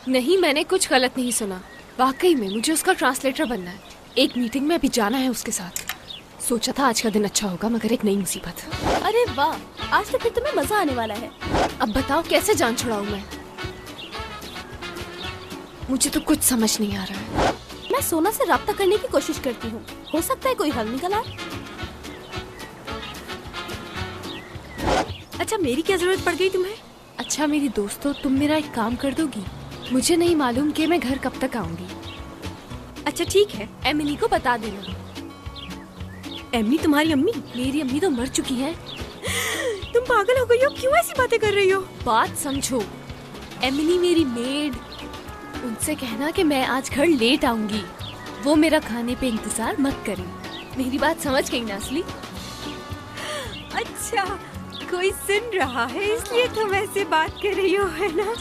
नहीं, मैंने कुछ गलत नहीं सुना। वाकई में मुझे उसका ट्रांसलेटर बनना है। एक मीटिंग में अभी जाना है उसके साथ। सोचा था आज का दिन अच्छा होगा, मगर एक नई मुसीबत। अरे वाह, आज तो फिर तुम्हें मजा आने वाला है। अब बताओ कैसे जान छुड़ाऊं मैं? मुझे तो कुछ समझ नहीं आ रहा है। मैं सोना से राब्ता करने की कोशिश करती हूँ, हो सकता है कोई हल निकल आए। अच्छा, मेरी क्या जरूरत पड़ गई तुम्हें? अच्छा मेरी दोस्तों, तुम मेरा एक काम कर दोगी? मुझे नहीं मालूम कि मैं घर कब तक आऊंगी। अच्छा ठीक है, एमिली को बता देना। एमनी तुम्हारी अम्मी? मेरी अम्मी तो मर चुकी है। तुम पागल हो गई हो, क्यों ऐसी बातें कर रही हो? बात समझो, एमिली मेरी मेड। उनसे कहना कि मैं आज घर लेट आऊंगी। वो मेरा खाने पे इंतजार मत करें। मेरी बात समझ गई ना असली? अच्छा, कोई सुन रहा है इसलिए तुम ऐसे बात कर रही हो, है ना?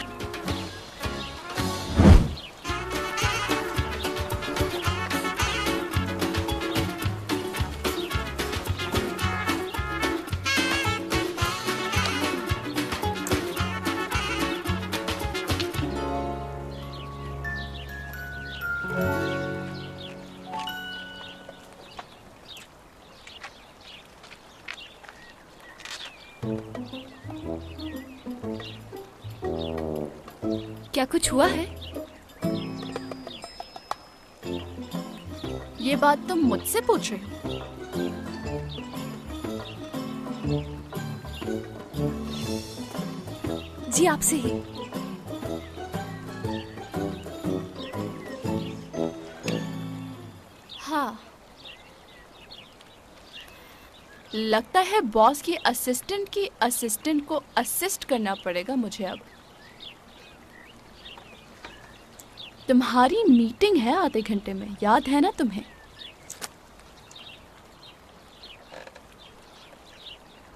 क्या कुछ हुआ है? ये बात तुम मुझसे पूछ रहे हो? जी आपसे ही। हाँ, लगता है बॉस की असिस्टेंट को असिस्ट करना पड़ेगा मुझे अब। तुम्हारी मीटिंग है आधे घंटे में, याद है ना तुम्हें?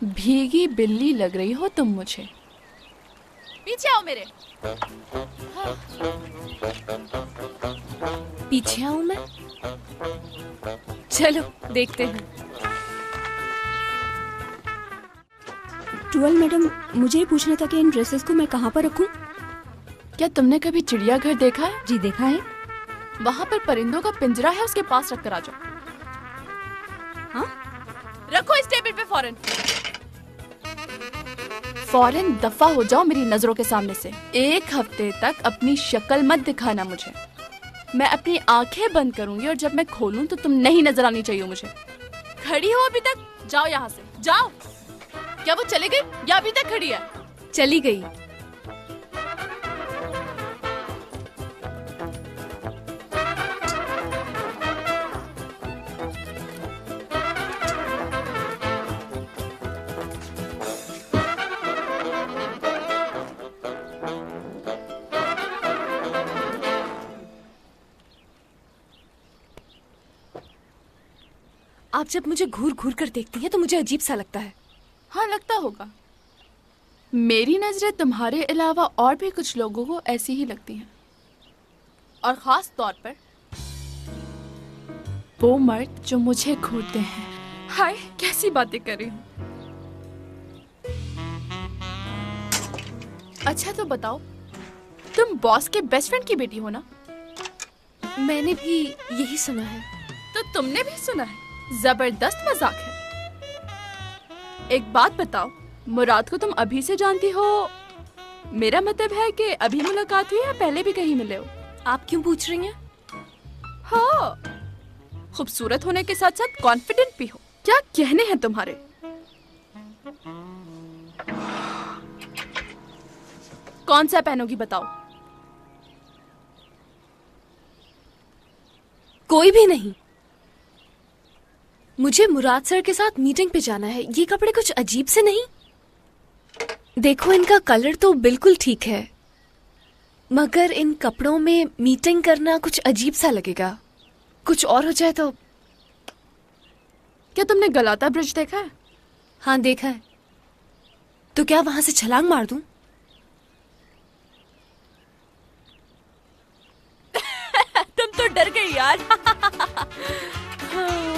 भीगी बिल्ली लग रही हो तुम मुझे। पीछे आओ मेरे। हाँ। पीछे आऊं मैं? चलो देखते हैं। ट्वेल मैडम, मुझे ये पूछना था कि इन ड्रेसेस को मैं कहाँ पर रखूं? क्या तुमने कभी चिड़ियाघर देखा है? जी देखा है। वहाँ पर परिंदों का पिंजरा है, उसके पास रख कर आ जाओ। हाँ? रखो इस टेबल पे फौरन। फौरन दफा हो जाओ मेरी नजरों के सामने से। एक हफ्ते तक अपनी शक्ल मत दिखाना मुझे। मैं अपनी आंखें बंद करूंगी और जब मैं खोलूं तो तुम नहीं नजर आनी चाहिए मुझे। खड़ी हो अभी तक? जाओ यहाँ से, जाओ। क्या वो चली गई या अभी तक खड़ी है? चली गई। आप जब मुझे घूर घूर कर देखती हैं तो मुझे अजीब सा लगता है। हाँ, लगता होगा। मेरी नजरें तुम्हारे अलावा और भी कुछ लोगों को ऐसी ही लगती हैं, और खास तौर पर वो मर्द जो मुझे घूरते हैं। हाय, कैसी बातें कर रही हूँ। अच्छा तो बताओ, तुम बॉस के बेस्ट फ्रेंड की बेटी हो ना? मैंने भी यही सुना है। तो तुमने भी सुना है? जबरदस्त मजाक है। एक बात बताओ, मुराद को तुम अभी से जानती हो? मेरा मतलब है कि अभी मुलाकात हुई या पहले भी कहीं मिले हो? आप क्यों पूछ रही हैं? हाँ, खूबसूरत होने के साथ साथ कॉन्फिडेंट भी हो। क्या कहने हैं तुम्हारे? कौन सा पहनोगी बताओ? कोई भी नहीं। मुझे मुराद सर के साथ मीटिंग पे जाना है। ये कपड़े कुछ अजीब से नहीं? देखो, इनका कलर तो बिल्कुल ठीक है, मगर इन कपड़ों में मीटिंग करना कुछ अजीब सा लगेगा। कुछ और हो जाए तो। क्या तुमने गलाता ब्रिज देखा है? हाँ देखा है। तो क्या वहां से छलांग मार दूं? तुम तो डर गई यार। हाँ।